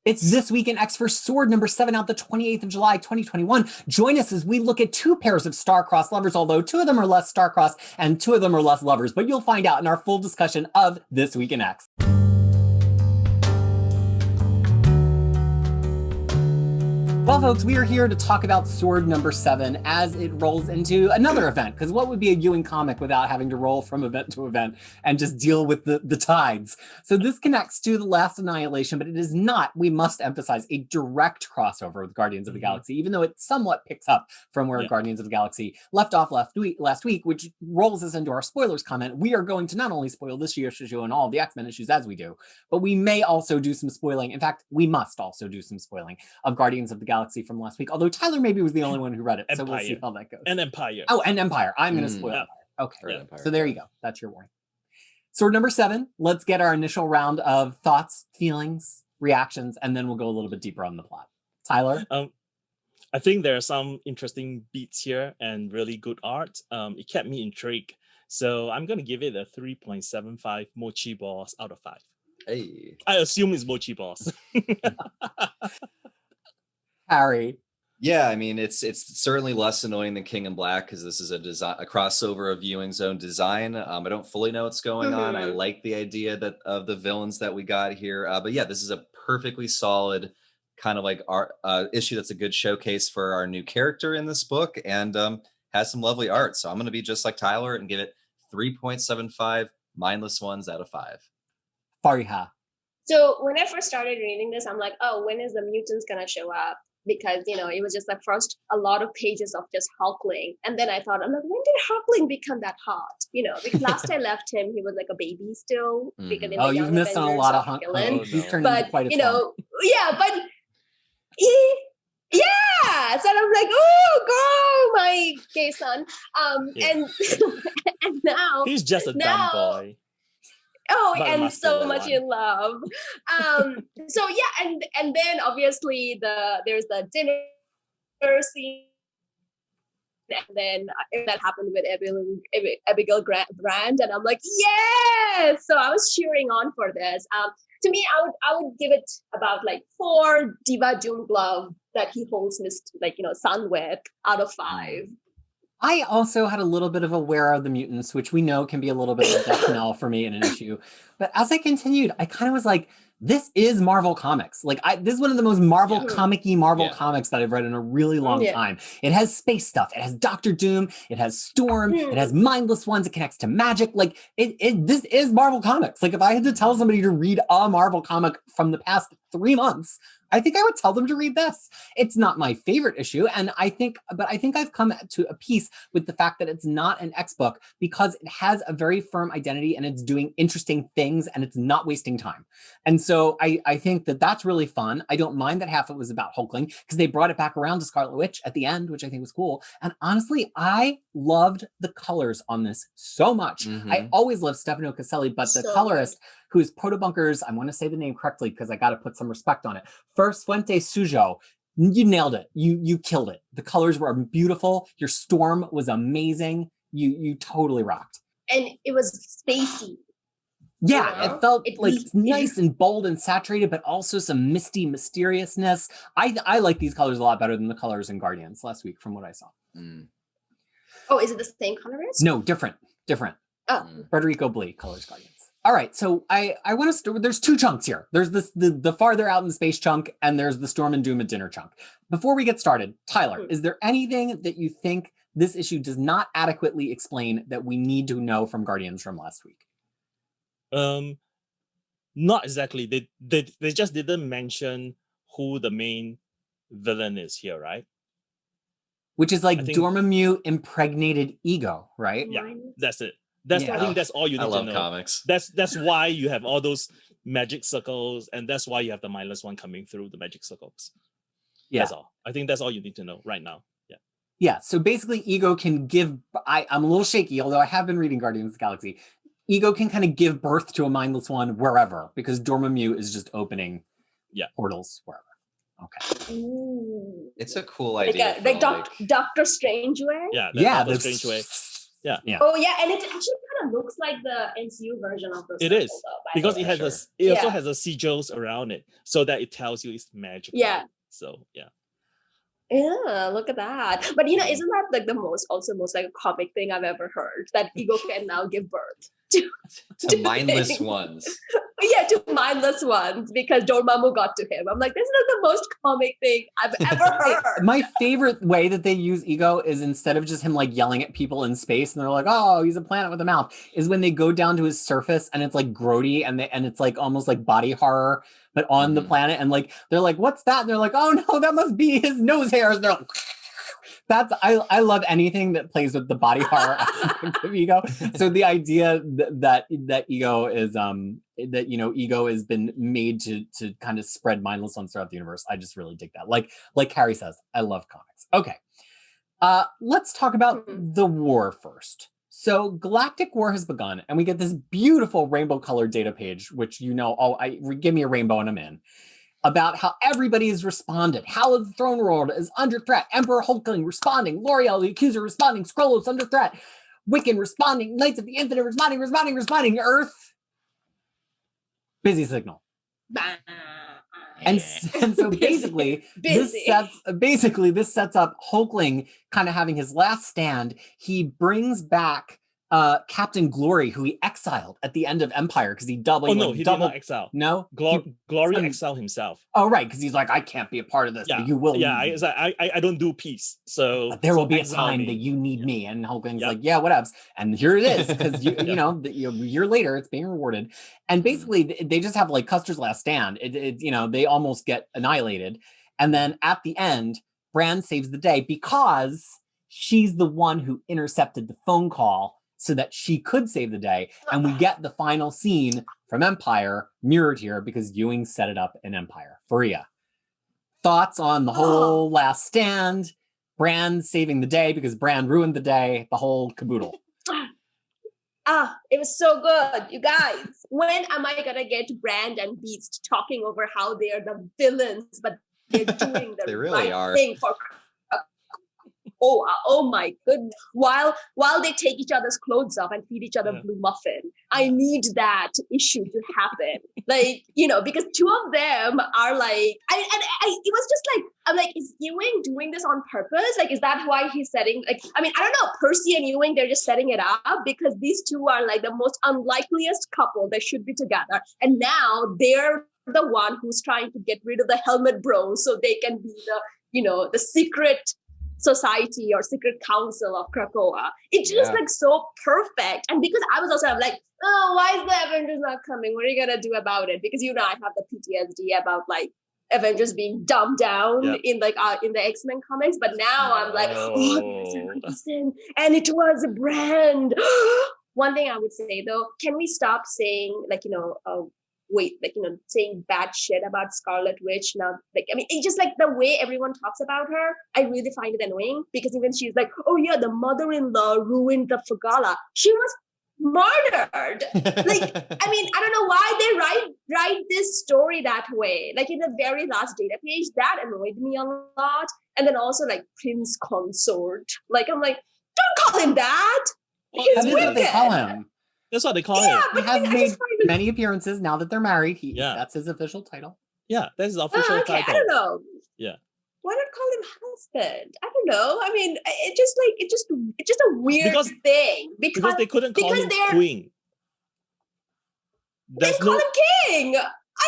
It's This Week in X for Sword number 7 out the 28th of July, 2021. Join us as we look at two pairs of star-crossed lovers, although two of them are less star-crossed and two of them are less lovers, but you'll find out in our full discussion of This Week in X. Well, folks, we are here to talk about Sword number 7 as it rolls into another event, because what would be a Ewing comic without having to roll from event to event and just deal with the tides? So this connects to The Last Annihilation, but it is not, we must emphasize, a direct crossover with Guardians of the Galaxy, even though it somewhat picks up from where Guardians of the Galaxy left off last week, which rolls us into our spoilers comment. We are going to not only spoil this year's issue and all of the X-Men issues as we do, but we may also do some spoiling. In fact, we must also do some spoiling of Guardians of the Galaxy from last week, although Tyler maybe was the only one who read it, so we'll see how that goes. And Empire. Oh, and Empire. I'm going to spoil Empire. Okay, Empire. So there you go. That's your warning. Sword number 7. Let's get our initial round of thoughts, feelings, reactions, and then we'll go a little bit deeper on the plot. Tyler? I think there are some interesting beats here and really good art. It kept me intrigued. So I'm going to give it a 3.75 mochi balls out of 5. Hey. I assume it's mochi balls. Harry. Yeah, I mean, it's certainly less annoying than King in Black because this is a crossover of Ewing's own design. I don't fully know what's going on. I like the idea that of the villains that we got here. But yeah, this is a perfectly solid kind of like art issue that's a good showcase for our new character in this book and has some lovely art. So I'm going to be just like Tyler and give it 3.75 mindless ones out of 5. Fariha. So when I first started reading this, I'm like, oh, when is the mutants going to show up? Because, you know, it was just like first a lot of pages of just Hulkling. And then I thought, I'm like, when did Hulkling become that hot? You know, because last I left him, he was like a baby still. Because in you've missed on a lot of Hulkling. He's turned into quite a you know, yeah, but yeah. So I'm like, oh, go, my gay son. And now he's just a dumb boy. Oh, and so much in love. So yeah, and then obviously there's the dinner scene, and then that happened with Abigail Grant, and I'm like, yes! So I was cheering on for this. To me, I would give it about like 4 Diva Doom glove that he holds his son with out of 5. I also had a little bit of a Where Are the Mutants, which we know can be a little bit of a death knell for me in an issue. But as I continued, I kind of was like, this is Marvel Comics. Like, this is one of the most Marvel comic-y Comics that I've read in a really long time. It has space stuff. It has Doctor Doom. It has Storm. It has mindless ones. It connects to magic. Like, this is Marvel Comics. Like, if I had to tell somebody to read a Marvel comic from the past 3 months, I think I would tell them to read this. It's not my favorite issue, but I think I've come to a peace with the fact that it's not an X book because it has a very firm identity and it's doing interesting things and it's not wasting time. And so I think that that's really fun. I don't mind that half it was about Hulkling because they brought it back around to Scarlet Witch at the end, which I think was cool. And honestly, I loved the colors on this so much. I always loved Stefano Caselli, but the colorist, who's Protobunker's, I want to say the name correctly because I got to put some respect on it. First Fuente Sujo, you nailed it. You killed it. The colors were beautiful. Your Storm was amazing. You totally rocked. And it was spacey. Yeah, it felt like nice and bold and saturated, but also some misty mysteriousness. I like these colors a lot better than the colors in Guardians last week from what I saw. Oh, is it the same colorist? No, different. Oh. Federico Blee colors Guardians. All right, so I want to start. There's 2 chunks here. There's the farther out in space chunk, and there's the Storm and Doom at dinner chunk. Before we get started, Tyler, is there anything that you think this issue does not adequately explain that we need to know from Guardians from last week? Not exactly. They just didn't mention who the main villain is here, right? Which is like Dormammu impregnated Ego, right? Yeah, that's it. I think that's all you need to know. I love comics. That's why you have all those magic circles, and that's why you have the mindless one coming through the magic circles. Yeah. That's all. I think that's all you need to know right now. Yeah. Yeah. So basically, Ego can give. I'm a little shaky, although I have been reading Guardians of the Galaxy. Ego can kind of give birth to a mindless one wherever, because Dormammu is just opening portals wherever. Okay. Ooh. It's a cool idea. Like Doctor Strange way? Yeah, Doctor Strange way. Yeah. Oh, yeah, and it's actually kind of looks like the MCU version of the It circle, is though, by because the it way. has Sure. it also Yeah. has a sigils around it, so that it tells you it's magical. Yeah. So yeah. Yeah, look at that. But you know, Mhm. isn't that like the most like a comic thing I've ever heard? That Ego can now give birth to To mindless things. ones. Yeah, to mindless ones because Dormammu got to him. I'm like, this is like the most comic thing I've ever heard. My favorite way that they use Ego is instead of just him like yelling at people in space and they're like, oh, he's a planet with a mouth, is when they go down to his surface and it's like grody and it's like almost like body horror, but on the planet. And like, they're like, what's that? And they're like, oh no, that must be his nose hairs. And they're like, I love anything that plays with the body horror aspect of Ego. So the idea that Ego is that, you know, Ego has been made to kind of spread mindless ones throughout the universe. I just really dig that. Like Carrie says, I love comics. Okay. Let's talk about the war first. So Galactic War has begun, and we get this beautiful rainbow colored data page, which, you know, give me a rainbow and I'm in, about how everybody has responded. How the throne world is under threat. Emperor Hulkling responding. L'Oreal, the Accuser responding. Skrullos under threat. Wiccan responding. Knights of the Infinite responding. Earth, busy signal. And so basically, this sets up Hulkling kind of having his last stand. He brings back Captain Glory, who he exiled at the end of Empire because he doubled. Oh no, he did not exile. No, Glory exiled himself. Oh right, because he's like, I can't be a part of this. Yeah, but you will. Yeah, I don't do peace. So but there will be a exile time me. that you need me, and Hulkling's like, yeah, whatevs. And here it is, because you know, a year later, it's being rewarded. And basically, they just have like Custer's last stand. You know, they almost get annihilated, and then at the end, Bran saves the day because she's the one who intercepted the phone call so that she could save the day. And we get the final scene from Empire mirrored here because Ewing set it up in Empire. Faria, thoughts on the whole last stand, Bran saving the day because Bran ruined the day, the whole caboodle? It was so good, you guys. When am I gonna get Bran and Beast talking over how they are the villains, but they're doing the really right thing for oh my goodness. While they take each other's clothes off and feed each other blue muffin. I need that issue to happen. Like, you know, because two of them are like, it was just like, I'm like, is Ewing doing this on purpose? Like, is that why he's setting, like, I mean, I don't know, Percy and Ewing, they're just setting it up because these two are like the most unlikeliest couple that should be together. And now they're the one who's trying to get rid of the helmet bros so they can be the, you know, the secret society or secret council of Krakoa. It's just like so perfect. And because I was also like, oh, why is the Avengers not coming? What are you gonna do about it? Because, you know, I have the PTSD about like Avengers being dumbed down in like in the X-Men comics, but now I'm like, oh, and it was a brand. One thing I would say though, can we stop saying like, you know, saying bad shit about Scarlet Witch now? Like, I mean, it's just like the way everyone talks about her, I really find it annoying because even she's like, oh yeah, the mother-in-law ruined the Fagala. She was murdered. Like, I mean, I don't know why they write this story that way. Like in the very last data page, that annoyed me a lot. And then also like Prince Consort. Like, I'm like, don't call him that. He's that is what they call him. That's what they call him. He has made many appearances now that they're married. That's his official title. Yeah, that's his official title. I don't know. Yeah. Why not call him husband? I don't know. I mean, it's just a weird thing because they couldn't call him queen. They call him king.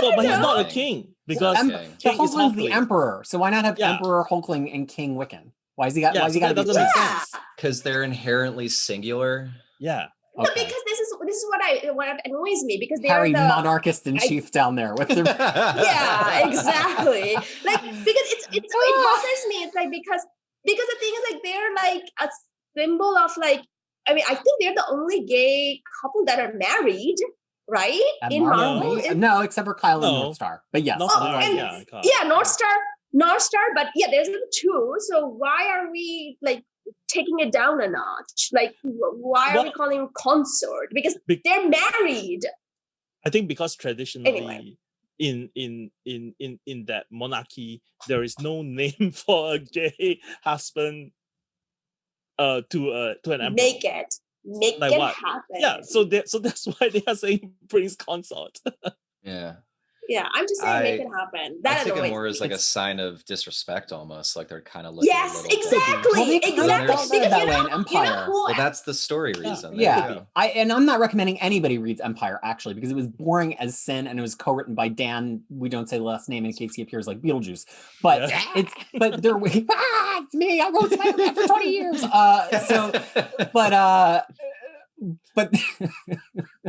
But he's not a king because Hulkling's the emperor. So why not have Emperor Hulkling and King Wiccan? Why is he got? Why is he got to be? Make sense. Because they're inherently singular. Yeah. No, because this is what annoys me because they're Harry, the monarchist in chief down there with their yeah, exactly. Like because it bothers me. It's like because the thing is like they're like a symbol of like, I mean, I think they're the only gay couple that are married, right? In Marvel, no, except for Kyle and North Star. But yes, North Star. But yeah, there's two. So why are we like taking it down a notch? Like, why are we calling him consort? Because they're married. I think because traditionally in that monarchy, there is no name for a gay husband to an emperor. Naked. Make like it what? happen. Yeah, so that's why they are saying Prince Consort. Yeah. Yeah, I'm just saying make it happen. I That take it annoys more as me. like a sign of disrespect almost, like they're kind of looking a Yes, little bit. exactly. Well, they kind of Exactly. felt Because that you way know, in Empire. who Well, that's the story reason. There Yeah. you go. And I'm not recommending anybody reads Empire actually, because it was boring as sin, and it was co-written by Dan. We don't say the last name in case he appears like Beetlejuice. But they're it's me. I wrote Spider-Man for 20 years. But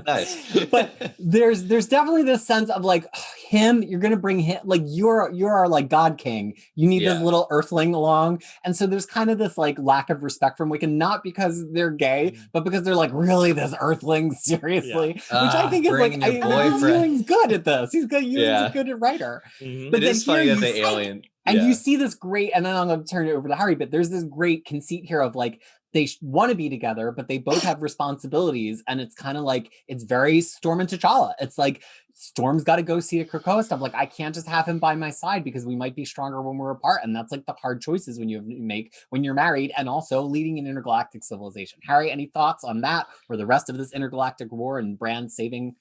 Nice. But there's definitely this sense of like him, you're gonna bring him, like you're our like God King. You need this little earthling along. And so there's kind of this like lack of respect from Wiccan, not because they're gay, but because they're like, really, this earthling, seriously? Which I think is like Ewing's good at this. He's good, Ewing's a good writer. But it is funny that the alien and you see this great, and then I'm going to turn it over to Harry, but there's this great conceit here of like, they want to be together, but they both have responsibilities. And it's kind of like, it's very Storm and T'Challa. It's like, Storm's got to go see a Krakoa stuff. Like, I can't just have him by my side because we might be stronger when we're apart. And that's like the hard choices when you make when you're married and also leading an intergalactic civilization. Harry, any thoughts on that or the rest of this intergalactic war and Bran saving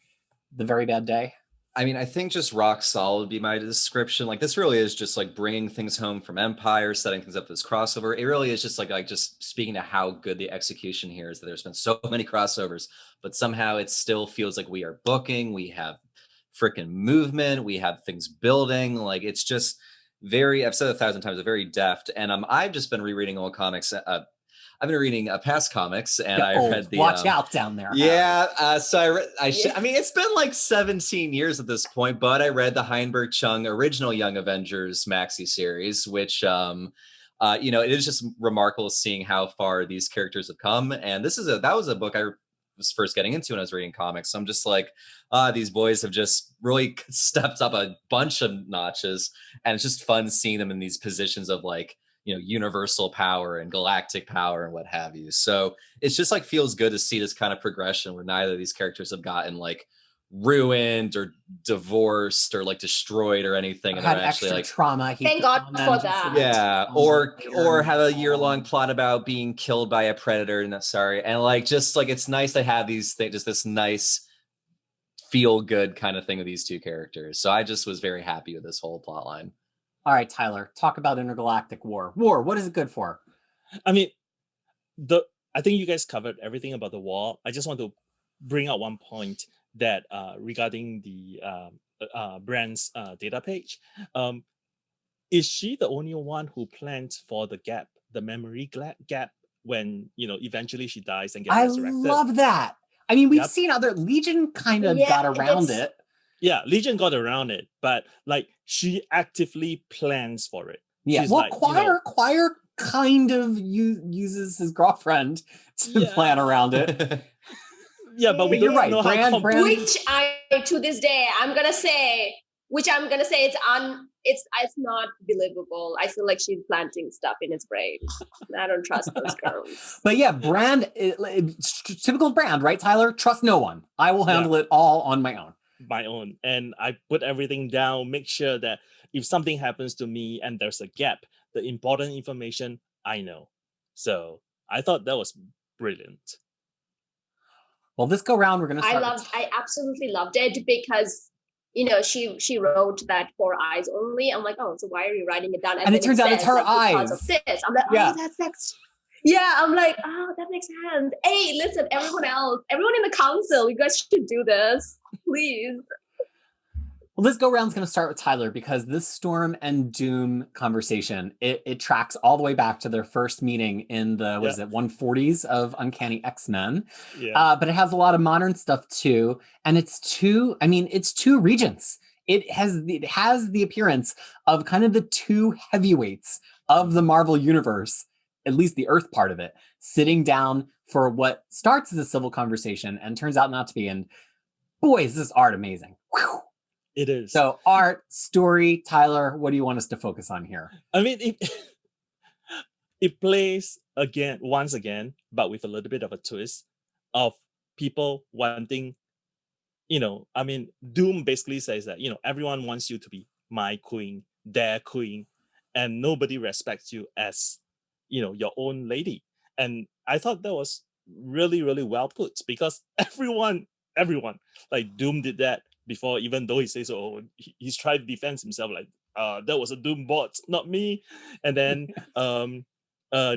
the very bad day? I mean, I think just rock solid would be my description. Like, this really is just like bringing things home from Empire, setting things up for this crossover. It really is just like just speaking to how good the execution here is, that there's been so many crossovers, but somehow it still feels like we are booking, we have freaking movement, we have things building. Like, it's just very, I've said 1,000 times, very deft. And I've just been rereading old comics. I've been reading past comics, and I read the watch out down there. So I mean, it's been like 17 years at this point, but I read the Heinberg Chung original Young Avengers maxi series, which it is just remarkable seeing how far these characters have come. And that was a book I was first getting into when I was reading comics. So I'm just like, these boys have just really stepped up a bunch of notches, and it's just fun seeing them in these positions of like, universal power and galactic power and what have you. So it's just like feels good to see this kind of progression where neither of these characters have gotten like ruined or divorced or like destroyed or anything. And had they're actually extra like trauma. Thank God for that. Yeah. Or have a year-long plot about being killed by a predator. And and like, just like, it's nice to have these things, just this nice feel good kind of thing with these two characters. So I just was very happy with this whole plot line. All right, Tyler, talk about intergalactic war. What is it good for? I mean, I think you guys covered everything about the war. I just want to bring out one point that regarding the Brand's data page. Is she the only one who planned for the gap, the memory gap, when eventually she dies and gets resurrected? I love that. I mean, we've seen other Legion kind of got around it. Yeah, Legion got around it, but like she actively plans for it. Yeah, she's well, like, Quire kind of uses his girlfriend to plan around it. Yeah, but we don't know how. Which to this day, I'm gonna say it's not believable. I feel like she's planting stuff in his brain. I don't trust those girls. But yeah, Brand, typical Brand, right, Tyler? Trust no one. I will handle it all on my own. And I put everything down, make sure that if something happens to me and there's a gap, the important information I know. So I thought that was brilliant. Well, this go round, we're gonna start. I absolutely loved it because she wrote that 4 eyes only. I'm like, oh, so why are you writing it down? And it turns out it's her eyes. Because of this. I'm like, oh, that's next. Yeah, I'm like, oh, that makes sense. Hey, listen, everyone in the council, you guys should do this, please. Well, this go round is going to start with Tyler because this Storm and Doom conversation, it tracks all the way back to their first meeting in the 140s of Uncanny X-Men. Yeah. But it has a lot of modern stuff too, and it's two regents. It has the appearance of kind of the two heavyweights of the Marvel universe, at least the Earth part of it, sitting down for what starts as a civil conversation and turns out not to be. And boy, is this art amazing. Whew. It is. So art, story, Tyler, what do you want us to focus on here? I mean, it plays once again, but with a little bit of a twist of people wanting, Doom basically says that, everyone wants you to be my queen, their queen, and nobody respects you as, your own lady. And I thought that was really, really well put, because everyone, like Doom did that before, even though he says, oh, he's tried to defend himself, like, that was a Doom bot, not me. And then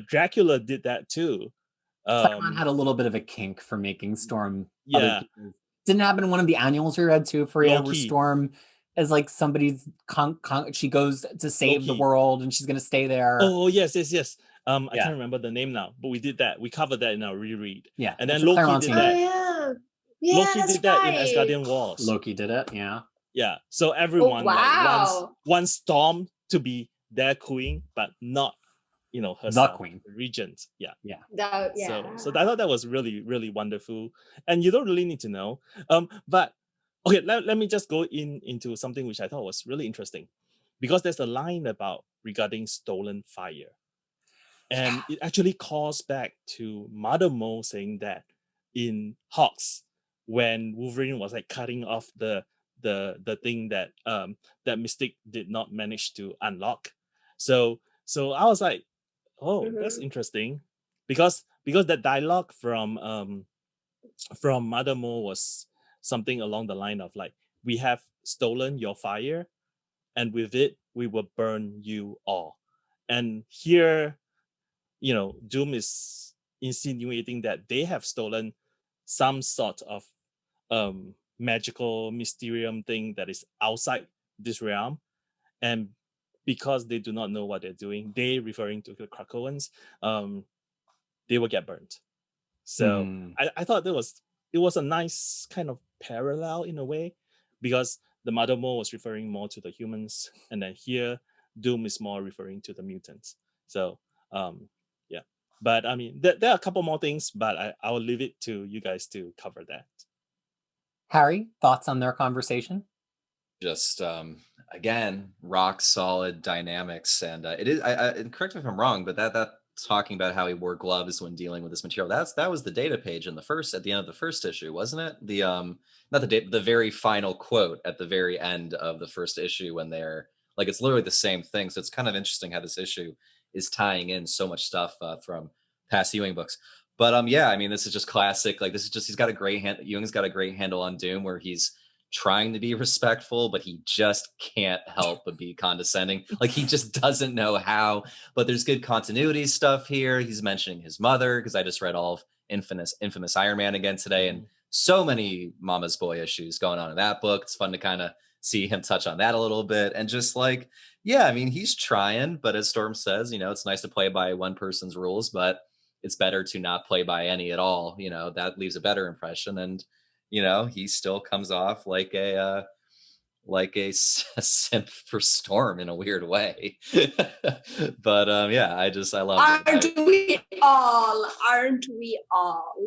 Dracula did that too. Claremont had a little bit of a kink for making Storm other Yeah, people. Didn't happen in one of the annuals we read too, Freya, where Loki. Storm is like somebody's she goes to save the Loki. world and she's gonna stay there. Oh yes. I Yeah. can't remember the name now, but we did that. We covered that in our reread. Yeah, And then it's a Loki Claremont did scene. that. Oh, yeah. Loki That's did that in right. Asgardian Wars. Loki did it, yeah. Yeah. So everyone like wow. wants Storm to be their queen, but not, you know, The herself, queen. the regent. Yeah. Yeah. So I thought that was really, really wonderful. And you don't really need to know. But okay, let me just go into something which I thought was really interesting. Because there's a line about regarding stolen fire. And it actually calls back to Mother Mo saying that in Hawks, when Wolverine was like cutting off the thing that that Mystic did not manage to unlock. So I was like, oh, that's interesting, because that dialogue from Mother Mo was something along the line of like, we have stolen your fire, and with it we will burn you all. And here, you know, Doom is insinuating that they have stolen some sort of magical mysterium thing that is outside this realm, and because they do not know what they're doing, they, referring to the Krakoans, they will get burnt. So I thought it was a nice kind of parallel in a way, because the Mother Mo was referring more to the humans, and then here Doom is more referring to the mutants. So yeah, but I mean, there are a couple more things, but I will leave it to you guys to cover that. Harry, thoughts on their conversation? Just again, rock solid dynamics, and it is. And correct me if I'm wrong, but that talking about how he wore gloves when dealing with this material, that was the data page in at the end of the first issue, wasn't it? The not the data, the very final quote at the very end of the first issue, when they're like, it's literally the same thing. So it's kind of interesting how this issue is tying in so much stuff from past Ewing books. But yeah, I mean, this is just classic. Like, this is just, he's got a great hand. Ewing's got a great handle on Doom, where he's trying to be respectful, but he just can't help but be condescending. Like, he just doesn't know how. But there's good continuity stuff here. He's mentioning his mother, because I just read all of infamous Iron Man again today, and so many Mama's Boy issues going on in that book. It's fun to kind of see him touch on that a little bit, and just like, yeah, I mean, he's trying, but as Storm says, you know, it's nice to play by one person's rules, but it's better to not play by any at all. You know, that leaves a better impression. And you know, he still comes off like a simp for Storm in a weird way. But yeah, I love it. Aren't we all?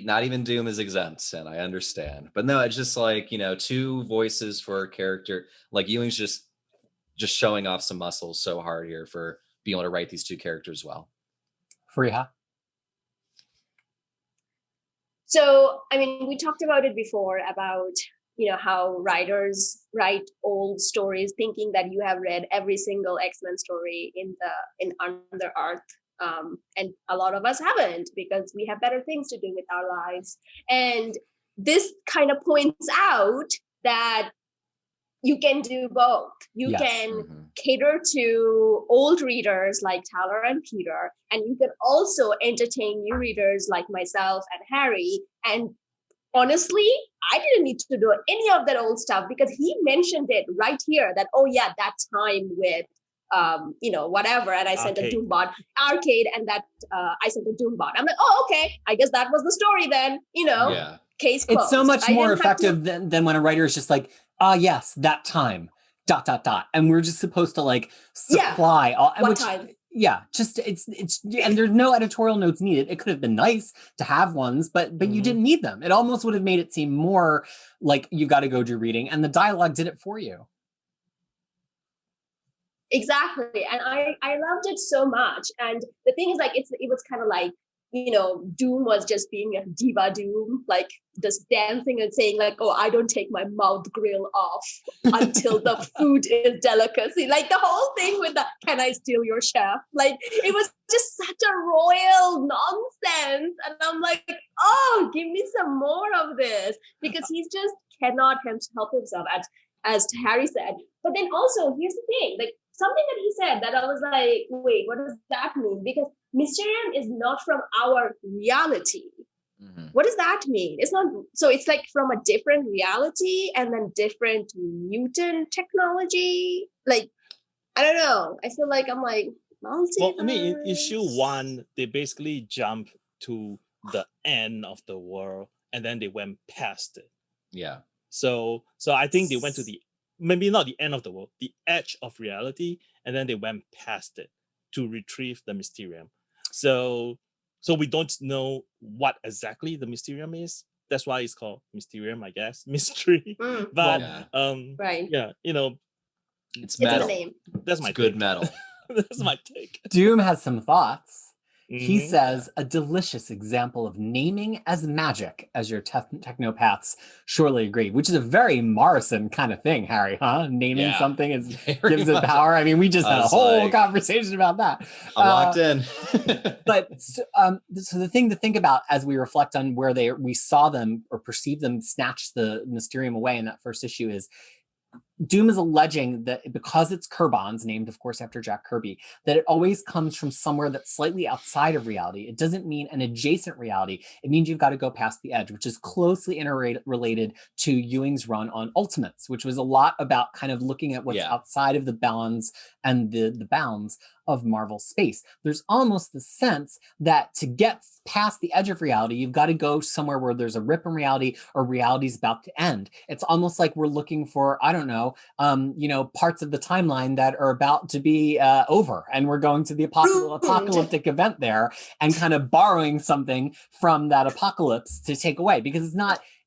Not even Doom is exempt, and I understand. But no, it's just like, you know, two voices for a character. Like, Ewing's just showing off some muscles so hard here for being able to write these two characters well. Freya? So, I mean, we talked about it before, about, you know, how writers write old stories thinking that you have read every single X-Men story in Under Earth. And a lot of us haven't, because we have better things to do with our lives. And this kind of points out that you can do both. You can cater to old readers like Tyler and Peter, and you can also entertain new readers like myself and Harry. And honestly, I didn't need to do any of that old stuff, because he mentioned it right here that, oh yeah, that time with you know, whatever, and I sent a Doombot arcade, and that I sent a Doombot. I'm like, oh, okay, I guess that was the story then, you know. Yeah. Case closed. It's so much more effective than when a writer is just like, yes, that time, ... And we're just supposed to like supply all, what time? Yeah, just it's and there's no editorial notes needed. It could have been nice to have ones, but you didn't need them. It almost would have made it seem more like you've got to go do reading, and the dialogue did it for you. Exactly. And I loved it so much. And the thing is, like, it was kind of like Doom was just being a diva Doom, like just dancing and saying like, oh, I don't take my mouth grill off until the food is delicacy. Like the whole thing with the, can I steal your chef? Like it was just such a royal nonsense. And I'm like, oh, give me some more of this, because he's just cannot help himself, as Harry said. But then also, here's the thing, like something that he said that I was like, wait, what does that mean? Because Mysterium is not from our reality. Mm-hmm. What does that mean? It's not, so it's like from a different reality and then different mutant technology. Like, I don't know. I feel like I'm like, multiverse. Well, I mean, in issue 1, they basically jump to the end of the world and then they went past it. Yeah. So I think they went to maybe not the end of the world, the edge of reality, and then they went past it to retrieve the Mysterium. So we don't know what exactly the Mysterium is. That's why it's called Mysterium, I guess. Mystery. But right. Yeah, it's metal. That's my good take. Metal. That's my take. Doom has some thoughts. He says, a delicious example of naming as magic, as your technopaths surely agree, which is a very Morrison kind of thing, Harry, huh? Naming something gives it power. I mean, we just had a whole conversation about that. I'm locked in. But so the thing to think about as we reflect on where we saw them or perceived them snatch the Mysterium away in that first issue is, Doom is alleging that because it's Kerbon's, named of course after Jack Kirby, that it always comes from somewhere that's slightly outside of reality. It doesn't mean an adjacent reality. It means you've got to go past the edge, which is closely interrelated to Ewing's run on Ultimates, which was a lot about kind of looking at what's outside of the bounds and the bounds of Marvel space. There's almost the sense that to get past the edge of reality, you've got to go somewhere where there's a rip in reality or reality's about to end. It's almost like we're looking for, I don't know, parts of the timeline that are about to be over, and we're going to the apocalyptic event there and kind of borrowing something from that apocalypse to take away, because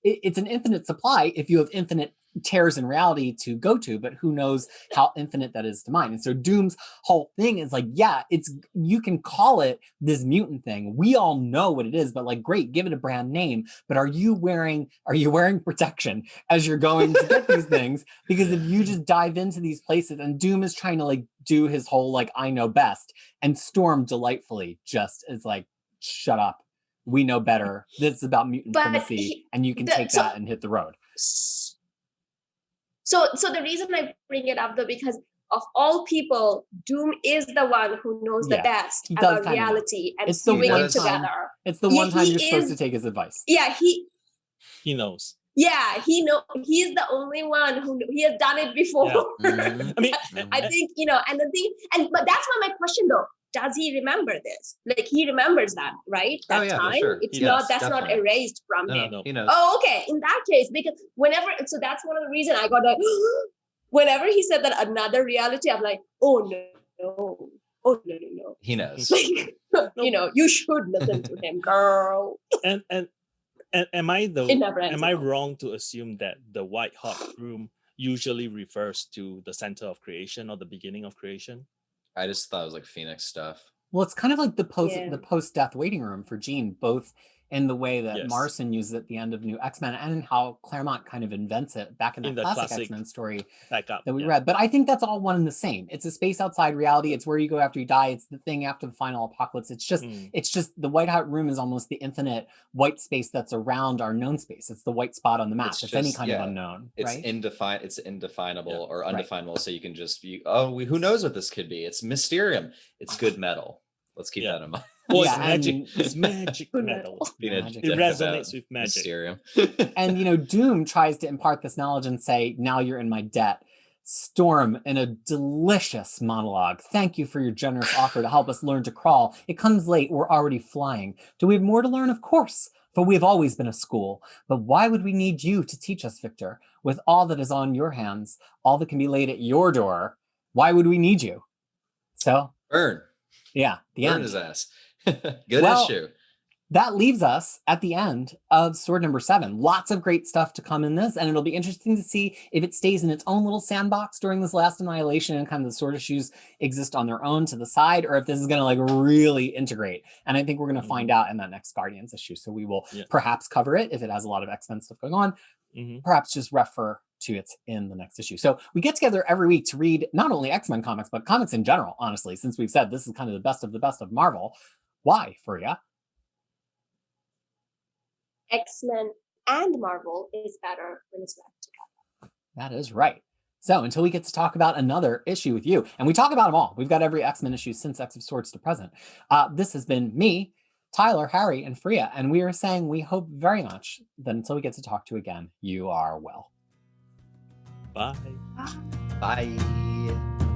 it's an infinite supply if you have infinite tears in reality to go to, but who knows how infinite that is to mine. And so Doom's whole thing is like, you can call it this mutant thing. We all know what it is, but like, great, give it a brand name. But are you wearing protection as you're going to get these things? Because if you just dive into these places, and Doom is trying to like do his whole like I know best, and Storm delightfully just is like, shut up. We know better. This is about mutant primacy, and you can take that and hit the road. So the reason I bring it up though, because of all people, Doom is the one who knows the best about reality and doing it together. It's the one time you're supposed to take his advice. Yeah, he knows. Yeah, he's the only one he has done it before. Yeah. Mm-hmm. I mean, I think, but that's not my question though. Does he remember this? Like he remembers that, right? That time. Sure. It's that's definitely not erased from him. No. He knows. Oh, okay. In that case, because so that's one of the reasons I got like, whenever he said that another reality, I'm like, oh no. He knows. Like, you should listen to him, girl. And am I wrong to assume that the white hot room usually refers to the center of creation or the beginning of creation? I just thought it was like Phoenix stuff. Well, it's kind of like the post-death waiting room for Jean, both in the way that Morrison uses it at the end of New X-Men and in how Claremont kind of invents it back in the classic X-Men story that we read. But I think that's all one and the same. It's a space outside reality. It's where you go after you die. It's the thing after the final apocalypse. It's just the white hot room is almost the infinite white space that's around our known space. It's the white spot on the map. It's any kind of unknown. It's right? It's indefinable or undefinable. Right. So you can just who knows what this could be? It's Mysterium. It's good metal. Let's keep that in mind. Well, it's magic. It's magic metal. It resonates with magic. Mysterium. And Doom tries to impart this knowledge and say, now you're in my debt. Storm, in a delicious monologue, thank you for your generous offer to help us learn to crawl. It comes late, we're already flying. Do we have more to learn? Of course, for we have always been a school. But why would we need you to teach us, Victor? With all that is on your hands, all that can be laid at your door, why would we need you? So Burn. Yeah, the Burn end. his ass. Good issue. that leaves us at the end of sword number 7. Lots of great stuff to come in this, and it'll be interesting to see if it stays in its own little sandbox during this last annihilation and kind of the sword issues exist on their own to the side, or if this is going to like really integrate. And I think we're going to find out in that next Guardians issue. So we will perhaps cover it if it has a lot of X-Men stuff going on, perhaps just refer to it in the next issue. So we get together every week to read not only X-Men comics, but comics in general, honestly, since we've said this is kind of the best of Marvel. Why, Faria? X-Men and Marvel is better when it's read together. That is right. So until we get to talk about another issue with you, and we talk about them all, we've got every X-Men issue since X of Swords to present. This has been me, Tyler, Harry, and Freya, and we are saying we hope very much that until we get to talk to you again, you are well. Bye. Bye.